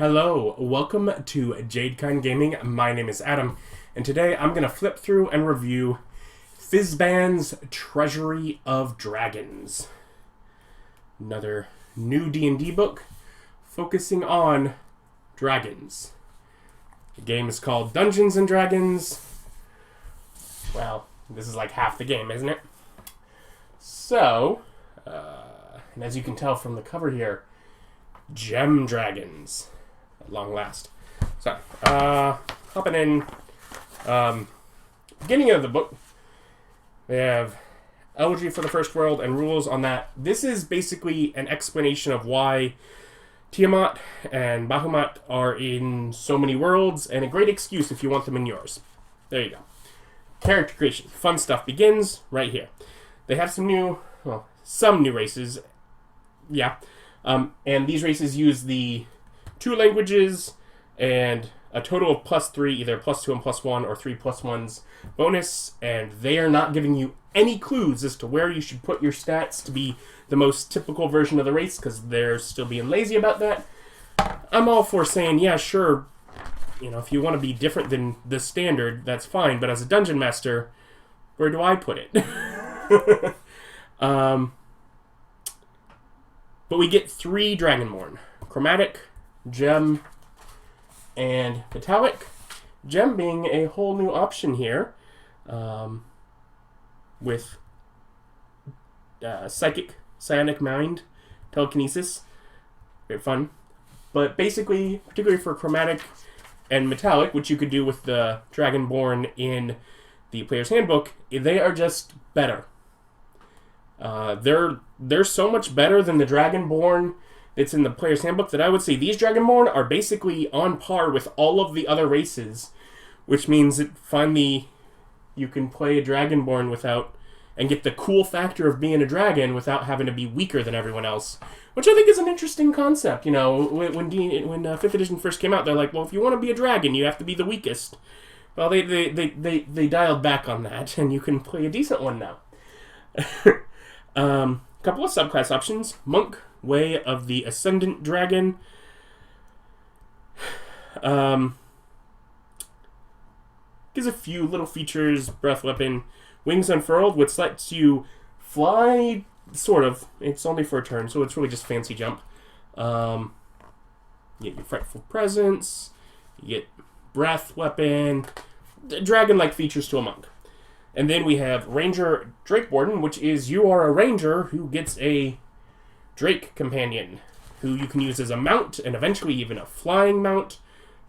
Hello, welcome to Jadekind Gaming. My name is Adam, and today I'm going to flip through and review Fizban's Treasury of Dragons. Another new D&D book focusing on dragons. The game is called Dungeons and Dragons. Well, this is like half the game, isn't it? So, and as you can tell from the cover here, gem dragons. At long last. So, hopping in, beginning of the book, they have elegy for the first world and rules on that. This is basically an explanation of why Tiamat and Bahamut are in so many worlds, and a great excuse if you want them in yours. There you go. Character creation. Fun stuff begins right here. They have some new races. Yeah. And these races use the 2 languages and a total of +3, either +2 and +1 or 3 +1s bonus, and they are not giving you any clues as to where you should put your stats to be the most typical version of the race, because they're still being lazy about that. I'm all for saying, yeah, sure, if you want to be different than the standard, that's fine, but as a dungeon master, where do I put it? But we get 3 Dragonborn. Chromatic, Gem, and Metallic. Gem being a whole new option here. With Psychic, Psionic Mind, Telekinesis. Very fun. But basically, particularly for Chromatic and Metallic, which you could do with the Dragonborn in the Player's Handbook, they are just better. They're so much better than the Dragonborn that's in the Player's Handbook that I would say these Dragonborn are basically on par with all of the other races, which means that finally you can play a Dragonborn without and get the cool factor of being a dragon without having to be weaker than everyone else, which I think is an interesting concept. When 5th edition first came out, they're like, well, if you want to be a dragon, you have to be the weakest. Well, they dialed back on that, and you can play a decent one now. Couple of subclass options. Monk, Way of the Ascendant Dragon. Gives a few little features. Breath Weapon. Wings Unfurled, which lets you fly, sort of. It's only for a turn, so it's really just fancy jump. You get your Frightful Presence. You get Breath Weapon. Dragon-like features to a monk. And then we have Ranger Drake Warden, which is you are a ranger who gets a Drake companion, who you can use as a mount, and eventually even a flying mount.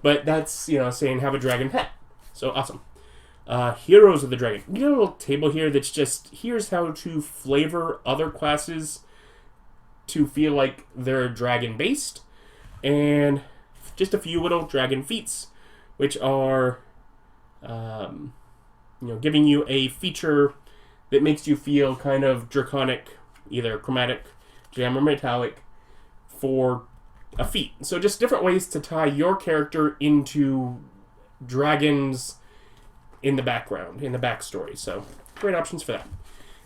But that's, saying have a dragon pet. So awesome. Heroes of the Dragon. You get a little table here that's just, here's how to flavor other classes to feel like they're dragon-based. And just a few little dragon feats, which are giving you a feature that makes you feel kind of draconic, either chromatic, gem, or metallic, for a feat. So just different ways to tie your character into dragons in the background, in the backstory. So great options for that.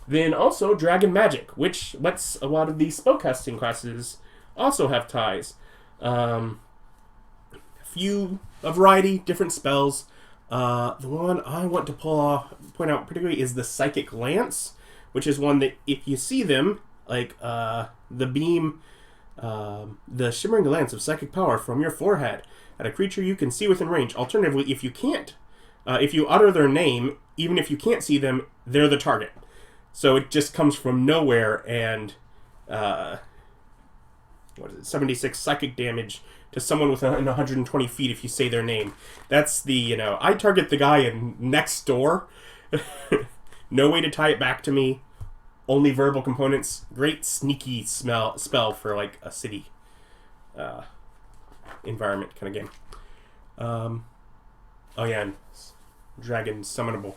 Then also Dragon Magic, which lets a lot of these spellcasting classes also have ties. A variety, different spells. The one I want to point out particularly is the Psychic Lance, which is one that if you see them, like the beam, the shimmering lance of psychic power from your forehead at a creature you can see within range. Alternatively, if you can't, if you utter their name, even if you can't see them, they're the target. So it just comes from nowhere, and 76 psychic damage to someone within 120 feet if you say their name. That's the, I target the guy in next door. No way to tie it back to me. Only verbal components. Great sneaky spell for like a city environment kind of game. And dragon summonable.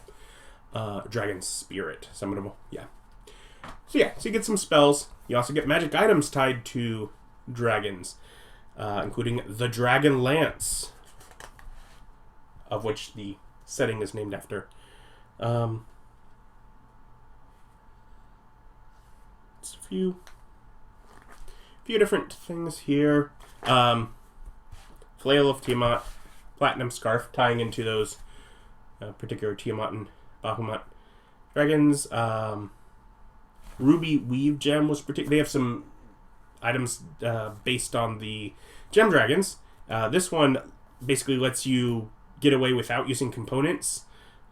Dragon spirit summonable. Yeah. So you get some spells. You also get magic items tied to dragons. Including the Dragon Lance, of which the setting is named after. It's a few different things here. Flail of Tiamat, Platinum Scarf, tying into those particular Tiamat and Bahamut dragons. Ruby Weave Gem was particular. They have some items based on the Gem Dragons. This one basically lets you get away without using components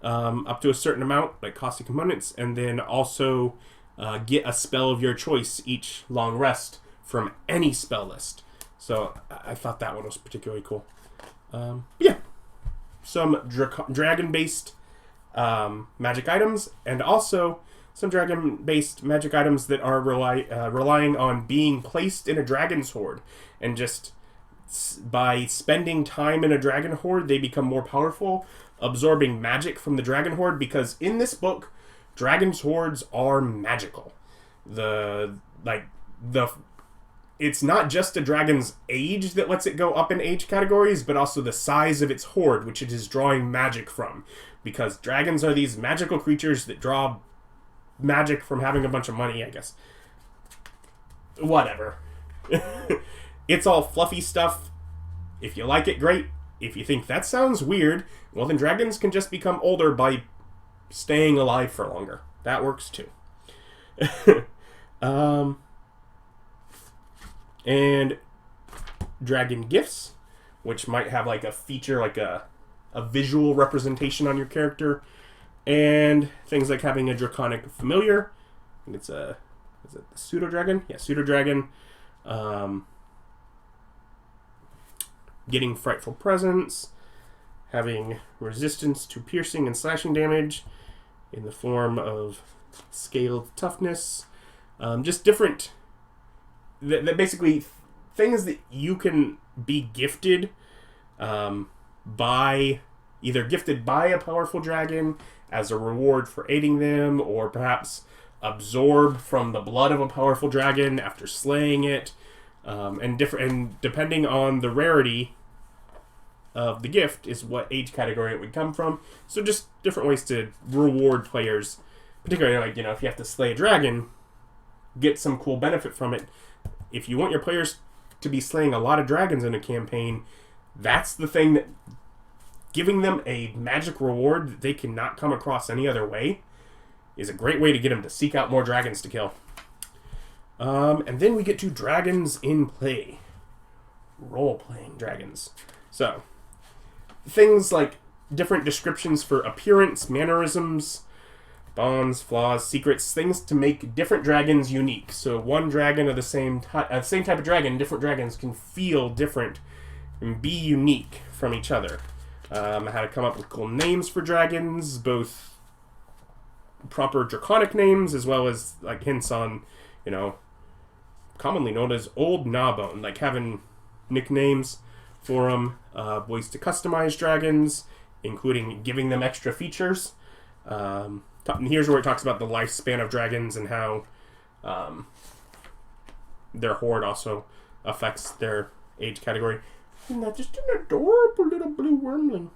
up to a certain amount, like costly components, and then also get a spell of your choice each long rest from any spell list. So I thought that one was particularly cool. Yeah, some dragon-based magic items, and also some dragon-based magic items that are relying on being placed in a dragon's horde, and just by spending time in a dragon horde, they become more powerful, absorbing magic from the dragon horde, because in this book, dragon's hordes are magical. It's not just a dragon's age that lets it go up in age categories, but also the size of its horde, which it is drawing magic from. Because dragons are these magical creatures that draw magic from having a bunch of money, I guess. Whatever. It's all fluffy stuff. If you like it, great. If you think that sounds weird, well then dragons can just become older by staying alive for longer. That works too. And dragon gifts, which might have like a feature, like a visual representation on your character, and things like having a draconic familiar. I think it's is it the pseudo dragon? Yeah, pseudo dragon. Getting frightful presence, having resistance to piercing and slashing damage in the form of scaled toughness. Just different. That basically things that you can be gifted by, either gifted by a powerful dragon as a reward for aiding them, or perhaps absorbed from the blood of a powerful dragon after slaying it, and depending on the rarity of the gift is what age category it would come from. So just different ways to reward players, particularly like, if you have to slay a dragon, get some cool benefit from it. If you want your players to be slaying a lot of dragons in a campaign, that's the thing that giving them a magic reward that they cannot come across any other way is a great way to get them to seek out more dragons to kill. And then we get to dragons in play. Role-playing dragons. So, things like different descriptions for appearance, mannerisms, bonds, flaws, secrets, things to make different dragons unique. So one dragon of the same type of dragon, different dragons can feel different and be unique from each other. How to come up with cool names for dragons, both proper draconic names as well as like hints on, commonly known as Old Gnawbone, like having nicknames for them, ways to customize dragons, including giving them extra features. And here's where it talks about the lifespan of dragons and how their horde also affects their age category. Isn't that just an adorable little blue wormling?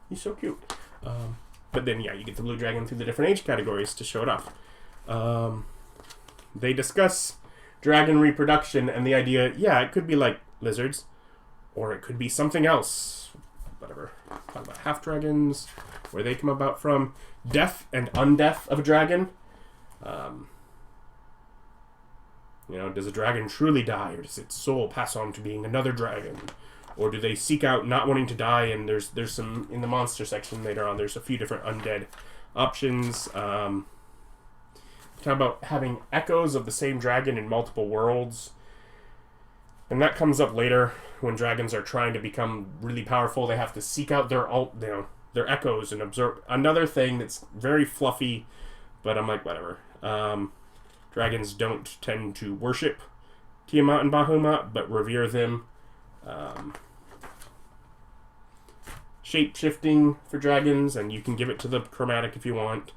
He's so cute. But then, you get the blue dragon through the different age categories to show it off. They discuss dragon reproduction and the idea, it could be like lizards, or it could be something else. Whatever. Talk about half dragons, where they come about from. Death and undeath of a dragon. Does a dragon truly die, or does its soul pass on to being another dragon? Or do they seek out not wanting to die? And there's some, in the monster section later on, there's a few different undead options. Talk about having echoes of the same dragon in multiple worlds. And that comes up later when dragons are trying to become really powerful. They have to seek out their echoes and observe. Another thing that's very fluffy, but I'm like, whatever. Dragons don't tend to worship Tiamat and Bahamut, but revere them. Shape-shifting for dragons, and you can give it to the chromatic if you want.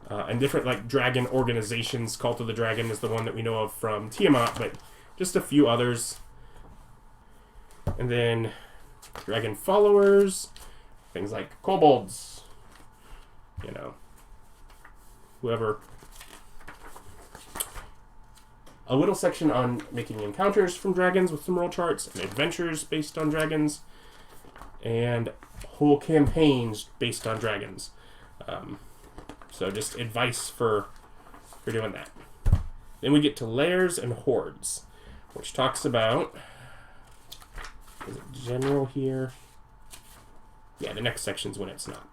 And different dragon organizations. Cult of the Dragon is the one that we know of from Tiamat, but just a few others. And then dragon followers. Things like kobolds, whoever. A little section on making encounters from dragons with some roll charts and adventures based on dragons. and whole campaigns based on dragons. So just advice for doing that. Then we get to lairs and hordes, which talks about, is it general here? Yeah, the next section's when it's not.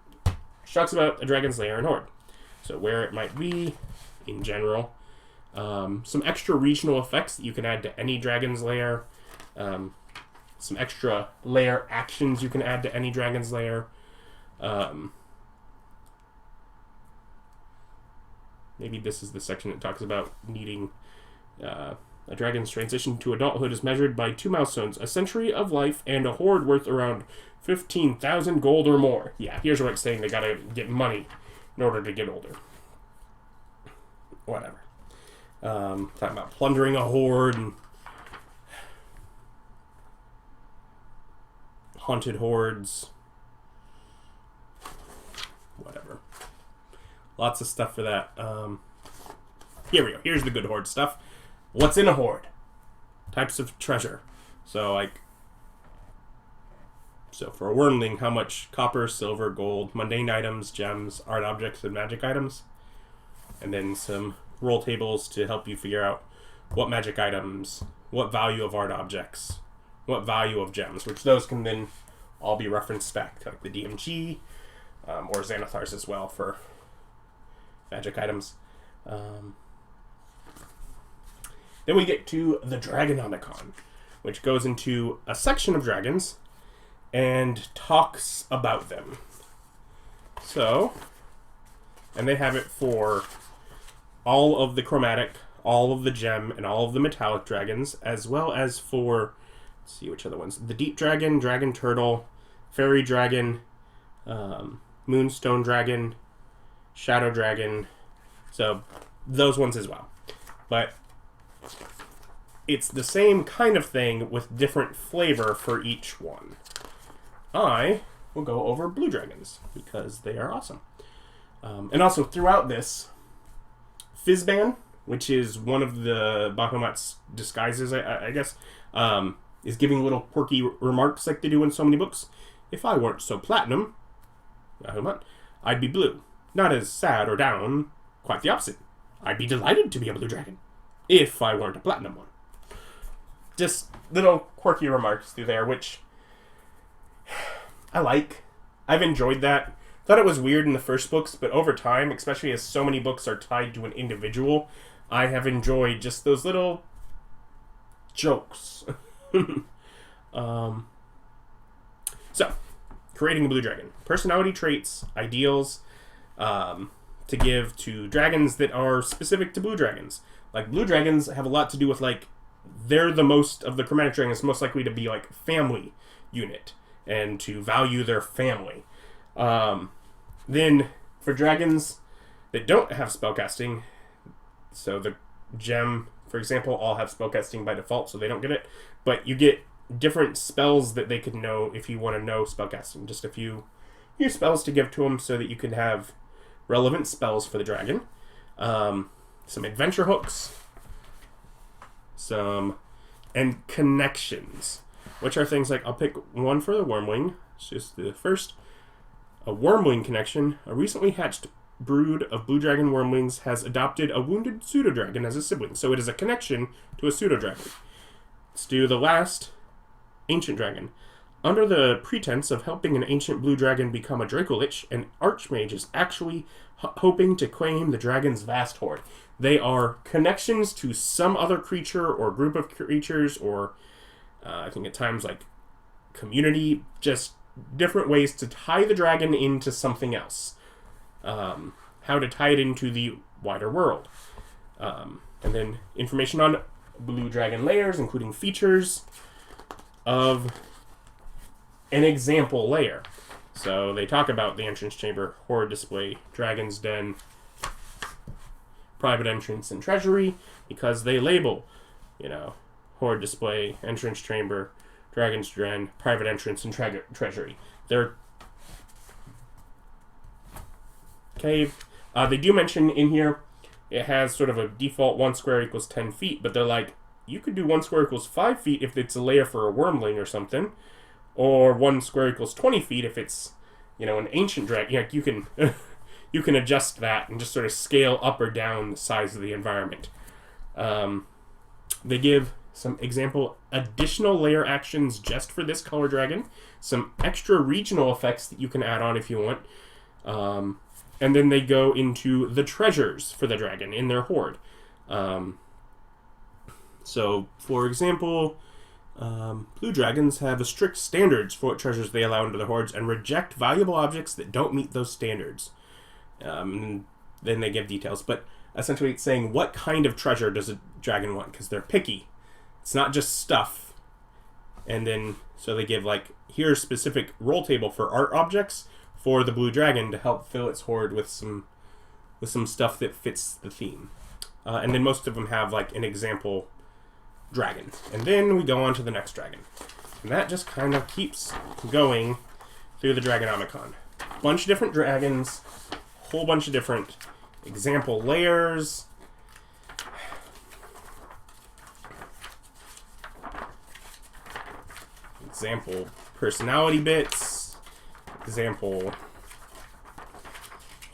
Which talks about a dragon's lair and horde. So where it might be in general. Some extra regional effects that you can add to any dragon's lair. Some extra lair actions you can add to any dragon's lair. Maybe this is the section that talks about needing a dragon's transition to adulthood is measured by 2 milestones, a century of life, and a horde worth around 15,000 gold or more. Yeah, here's where it's saying they gotta get money in order to get older. Whatever. Talking about plundering a horde and haunted hordes. Whatever. Lots of stuff for that. Here we go. Here's the good horde stuff. What's in a horde? Types of treasure. So for a wormling, how much copper, silver, gold, mundane items, gems, art objects, and magic items. And then some roll tables to help you figure out what magic items, what value of art objects, what value of gems, which those can then all be referenced back to like the DMG or Xanathars as well for magic items. Then we get to the Dragonomicon, which goes into a section of dragons and talks about them. So, and they have it for all of the chromatic, all of the gem, and all of the metallic dragons, as well as for, let's see which other ones, the deep dragon, dragon turtle, fairy dragon, moonstone dragon, shadow dragon, so those ones as well. But it's the same kind of thing with different flavor for each one. I will go over blue dragons because they are awesome. And also throughout this, Fizban, which is one of the Bahamut's disguises, I guess, is giving little quirky remarks like they do in so many books. If I weren't so platinum, Bahamut, I'd be blue. Not as sad or down, quite the opposite. I'd be delighted to be a blue dragon, if I weren't a platinum one. Just little quirky remarks through there, which I like. I've enjoyed that. Thought it was weird in the first books, but over time, especially as so many books are tied to an individual, I have enjoyed just those little jokes. So, creating a blue dragon. Personality traits, ideals, to give to dragons that are specific to blue dragons. Like, blue dragons have a lot to do with, like, they're the most of the chromatic dragons most likely to be, like, family unit, and to value their family. Then, for dragons that don't have spellcasting, so the gem, for example, all have spellcasting by default, so they don't get it, but you get different spells that they could know if you want to know spellcasting. Just a few spells to give to them so that you can have relevant spells for the dragon. Some adventure hooks, and connections, which are things like, I'll pick one for the Wormling. It's just the first. A Wormling connection. A recently hatched brood of blue dragon wormlings has adopted a wounded pseudo-dragon as a sibling. So it is a connection to a pseudo-dragon. Let's do the last. Ancient dragon. Under the pretense of helping an ancient blue dragon become a Draco Lich, an archmage is actually hoping to claim the dragon's vast horde. They are connections to some other creature or group of creatures, or I think at times like community, just different ways to tie the dragon into something else. How to tie it into the wider world. And then information on blue dragon lairs, including features of an example lair. So they talk about the entrance chamber, horde display, dragon's den, private entrance, and treasury, because they label, horde display, entrance chamber, dragon's den, private entrance, and treasury. They're cave. They do mention in here it has sort of a default 1 square equals 10 feet, but they're like, you could do 1 square equals 5 feet if it's a layer for a wormling or something, or 1 square equals 20 feet if it's, an ancient dragon. You can you can adjust that and just sort of scale up or down the size of the environment. They give some example additional layer actions just for this color dragon, some extra regional effects that you can add on if you want, and then they go into the treasures for the dragon in their horde. So, for example, blue dragons have strict standards for what treasures they allow into the hordes and reject valuable objects that don't meet those standards. And then they give details, but essentially it's saying what kind of treasure does a dragon want, because they're picky. It's not just stuff. And then, so they give, here's specific roll table for art objects for the blue dragon to help fill its horde with some stuff that fits the theme. And then most of them have, an example dragon. And then we go on to the next dragon. And that just kind of keeps going through the Dragonomicon. Bunch of different dragons, whole bunch of different example lairs. Example personality bits. Example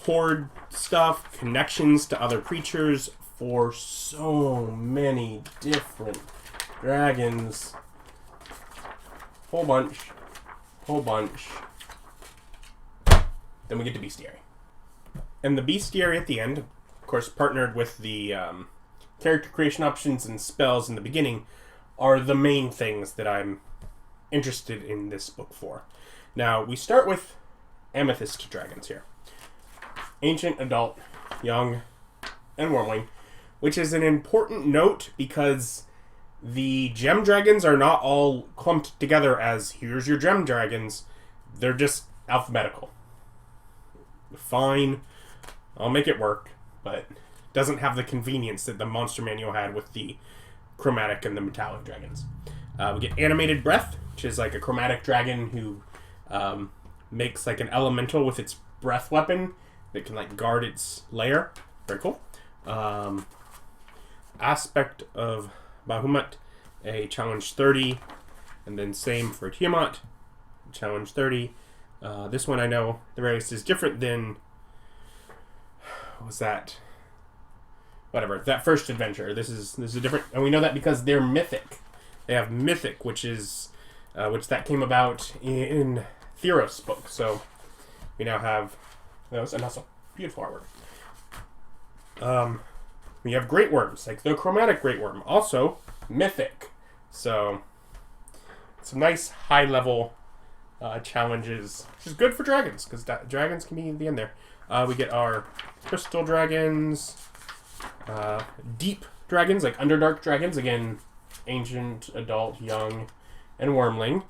horde stuff. Connections to other creatures for so many different dragons. Whole bunch. Then we get to bestiary. And the bestiary at the end, of course, partnered with the character creation options and spells in the beginning, are the main things that I'm interested in this book for. Now, we start with Amethyst Dragons here. Ancient, Adult, Young, and Wormling, which is an important note because the gem dragons are not all clumped together as, here's your gem dragons. They're just alphabetical. Fine. I'll make it work, but it doesn't have the convenience that the monster manual had with the chromatic and the metallic dragons. We get Animated Breath, which is like a chromatic dragon who makes an elemental with its breath weapon that can guard its lair. Very cool. Aspect of Bahamut, a challenge 30, and then same for Tiamat, challenge 30. This one I know the race is different than, what was that? Whatever, that first adventure. This is a different, and we know that because they're mythic. They have mythic, which that came about in Theros' book. So we now have those, and also beautiful artwork. We have great worms, like the chromatic great worm, also mythic. So some nice high level challenges, which is good for dragons, because dragons can be in the end there. We get our crystal dragons, deep dragons, like Underdark dragons, again, ancient, adult, young, and wormling.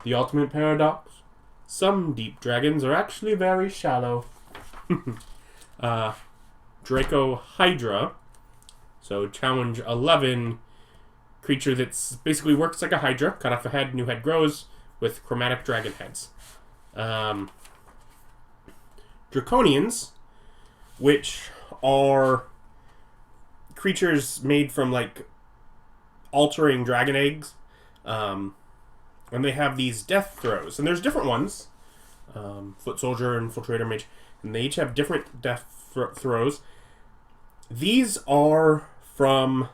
The ultimate paradox: some deep dragons are actually very shallow. Draco Hydra, so challenge 11, creature that's basically works like a hydra, cut off a head, new head grows, with chromatic dragon heads. Draconians, which are creatures made from altering dragon eggs, and they have these death throws, and there's different ones, foot soldier, infiltrator, mage, and they each have different death throws. These are from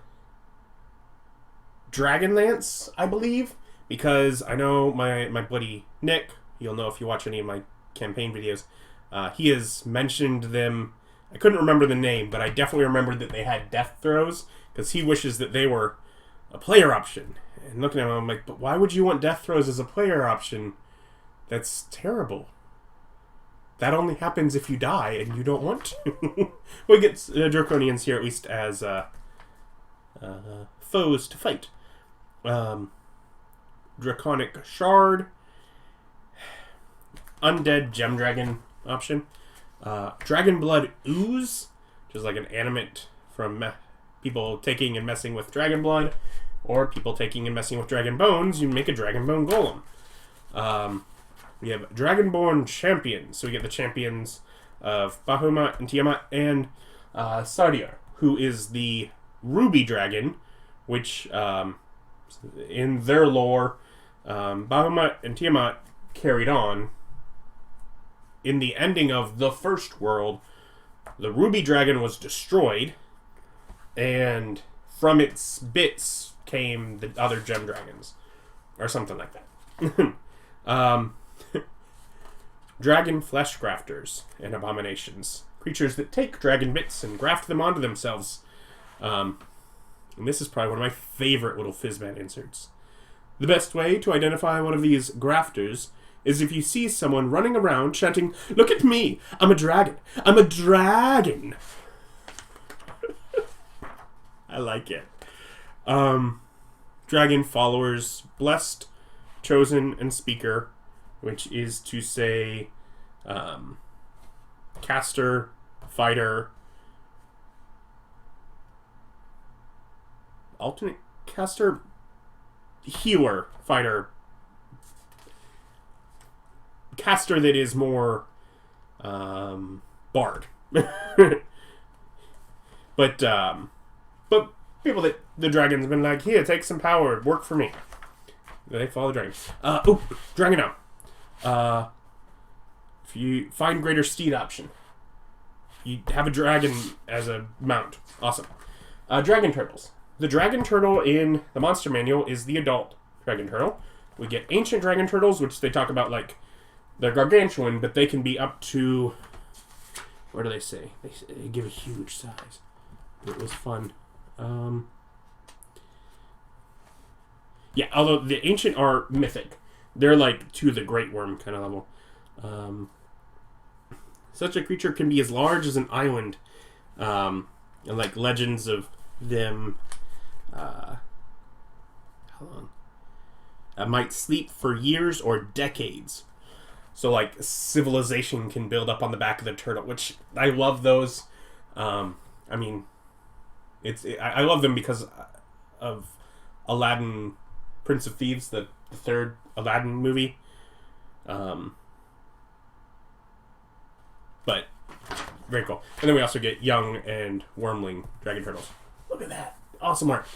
Dragonlance, I believe, because I know my buddy Nick, you'll know if you watch any of my campaign videos, he has mentioned them. I couldn't remember the name, but I definitely remembered that they had death throws, because he wishes that they were a player option. And looking at him, I'm like, but why would you want death throws as a player option? That's terrible. That only happens if you die, and you don't want to. We get Draconians here, at least, as foes to fight. Draconic Shard. Undead Gem Dragon option. Dragon Blood Ooze, which is like an animate from people taking and messing with dragon blood, or people taking and messing with dragon bones. You make a dragon bone golem. We have Dragonborn Champions. So we get the champions of Bahamut and Tiamat, and Sardiar, who is the ruby dragon, which in their lore, Bahamut and Tiamat carried on. In the ending of the first world, the ruby dragon was destroyed, and from its bits came the other gem dragons, or something like that. Dragon flesh grafters and abominations. Creatures that take dragon bits and graft them onto themselves. And this is probably one of my favorite little Fizban inserts. The best way to identify one of these grafters is if you see someone running around chanting, "Look at me! I'm a dragon! I'm a dragon!" I like it. Dragon followers, blessed, chosen, and speaker, which is to say, caster, fighter, alternate caster, healer, fighter, caster that is more bard. But people that the dragon's been like, here, take some power, work for me. They follow the dragon. Dragon out. If you find greater steed option, you have a dragon as a mount. Awesome. Dragon turtles. The dragon turtle in the monster manual is the adult dragon turtle. We get ancient dragon turtles, which they talk about like they're gargantuan, but they can be up to, what do they say? They give a huge size. It was fun. Yeah, although the ancient are mythic. They're like to the great worm kind of level. Such a creature can be as large as an island. And like legends of them, how long? Might sleep for years or decades. So like civilization can build up on the back of the turtle, which I love those. I mean, I love them because of Aladdin, Prince of Thieves, the third Aladdin movie. But very cool. And then we also get young and wormling dragon turtles. Look at that. Awesome art.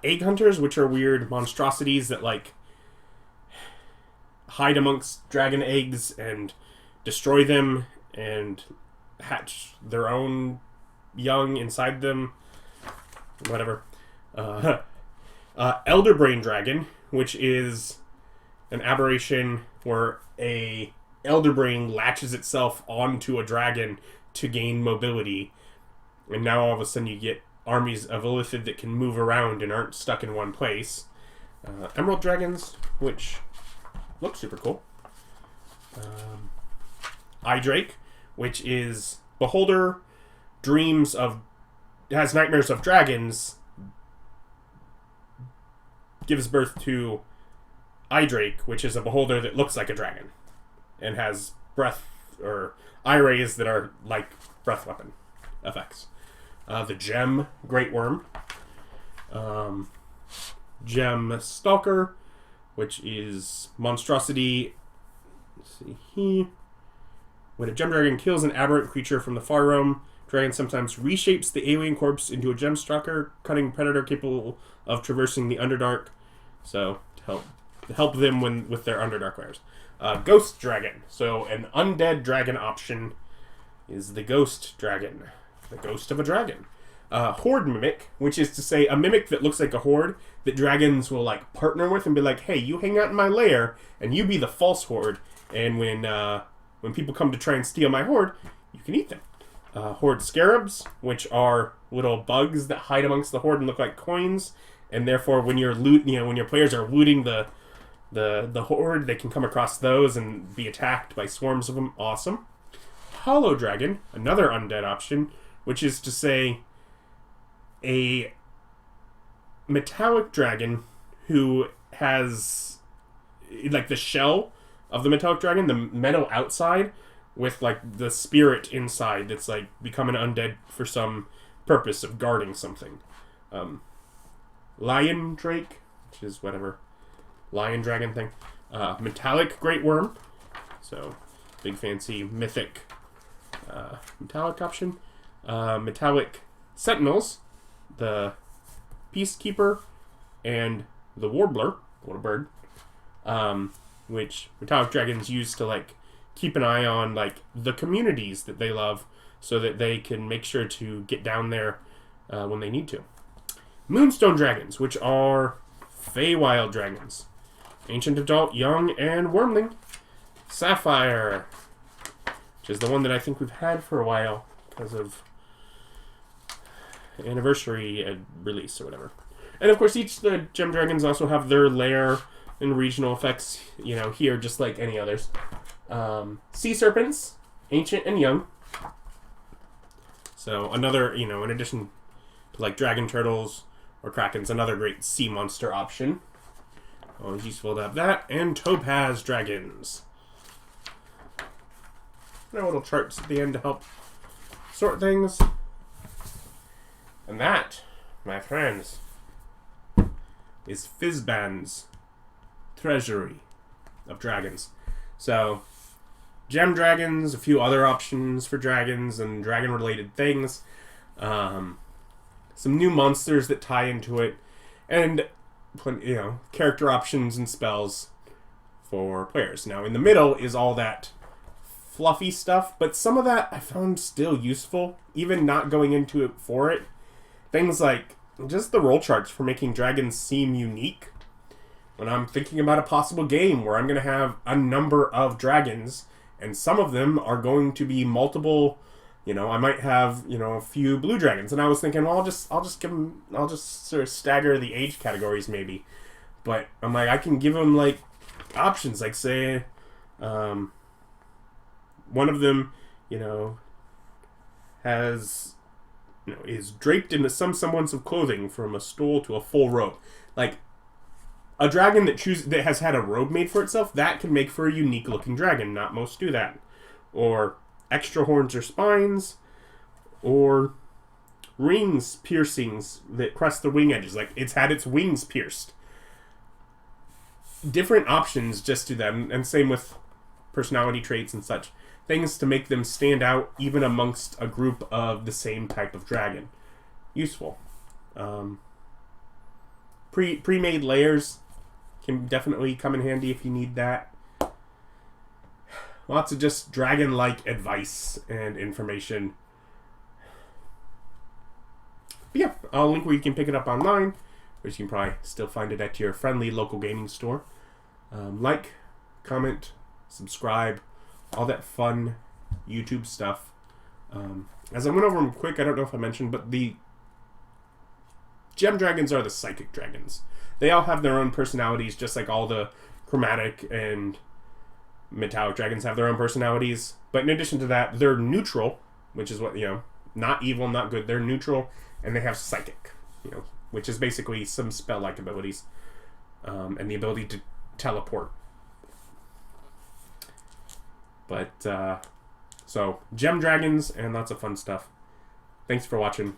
Egg hunters, which are weird monstrosities that like hide amongst dragon eggs and destroy them and hatch their own young inside them. Whatever. Elder Brain Dragon, which is an aberration where a elder brain latches itself onto a dragon to gain mobility, and now all of a sudden you get armies of Illithid that can move around and aren't stuck in one place. Emerald Dragons, which look super cool. Eye Drake, which is Beholder, has nightmares of dragons, gives birth to Eye Drake, which is a beholder that looks like a dragon and has breath or eye rays that are like breath weapon effects. The Gem Great Worm, Gem Stalker, which is monstrosity. Let's see here. When a gem dragon kills an aberrant creature from the far realm, dragon sometimes reshapes the alien corpse into a gem stalker, cunning predator capable of traversing the Underdark. So to help them with their Underdark lairs. Ghost Dragon. So an undead dragon option is the Ghost Dragon, the ghost of a dragon. Horde Mimic, which is to say a mimic that looks like a horde that dragons will like partner with and be like, hey, you hang out in my lair and you be the false horde, and when people come to try and steal my horde, you can eat them. Horde Scarabs, which are little bugs that hide amongst the horde and look like coins, and therefore when you're when your players are looting the horde, they can come across those and be attacked by swarms of them. Awesome. Hollow Dragon, another undead option, which is to say a metallic dragon who has like the shell of the metallic dragon, the metal outside, with like the spirit inside that's like becoming undead for some purpose of guarding something. Lion Drake, which is whatever lion dragon thing. Metallic Great Worm, so big fancy mythic metallic option. Metallic Sentinels, the Peacekeeper, and the Warbler, what a bird, which Metallic Dragons use to, like, keep an eye on, like, the communities that they love so that they can make sure to get down there when they need to. Moonstone Dragons, which are Feywild Dragons. Ancient Adult, Young, and Wormling. Sapphire, which is the one that I think we've had for a while because of anniversary release or whatever. And of course, each of the Gem Dragons also have their lair and regional effects, you know, here just like any others. Sea Serpents, Ancient and Young. So another, you know, in addition to like Dragon Turtles or Krakens, another great sea monster option. Always useful to have that. And Topaz Dragons. There are little charts at the end to help sort things. And that, my friends, is Fizban's Treasury of Dragons. So, Gem Dragons, a few other options for dragons and dragon-related things. Some new monsters that tie into it. And, you know, character options and spells for players. Now, in the middle is all that fluffy stuff, but some of that I found still useful, even not going into it for it. Things like just the roll charts for making dragons seem unique. When I'm thinking about a possible game where I'm going to have a number of dragons, and some of them are going to be multiple, you know, I might have, you know, a few blue dragons, and I was thinking, well, I'll just sort of stagger the age categories maybe. But I'm like, I can give them like options, like say, one of them, you know, has, you know, is draped in some semblance of clothing from a stole to a full robe. Like, a dragon that has had a robe made for itself, that can make for a unique looking dragon. Not most do that. Or extra horns or spines, or rings, piercings that crest the wing edges. Like, it's had its wings pierced. Different options just do that, and same with personality traits and such. Things to make them stand out even amongst a group of the same type of dragon. Useful. Pre-made lairs can definitely come in handy if you need that. Lots of just dragon-like advice and information. But yeah, I'll link where you can pick it up online, or you can probably still find it at your friendly local gaming store. Like, comment, subscribe, all that fun YouTube stuff. As I went over them quick, I don't know if I mentioned, but the Gem Dragons are the psychic dragons. They all have their own personalities, just like all the chromatic and metallic dragons have their own personalities. But in addition to that, they're neutral, which is what, you know, not evil, not good. They're neutral, and they have psychic, you know, which is basically some spell-like abilities, and the ability to teleport. But, so, Gem Dragons and lots of fun stuff. Thanks for watching.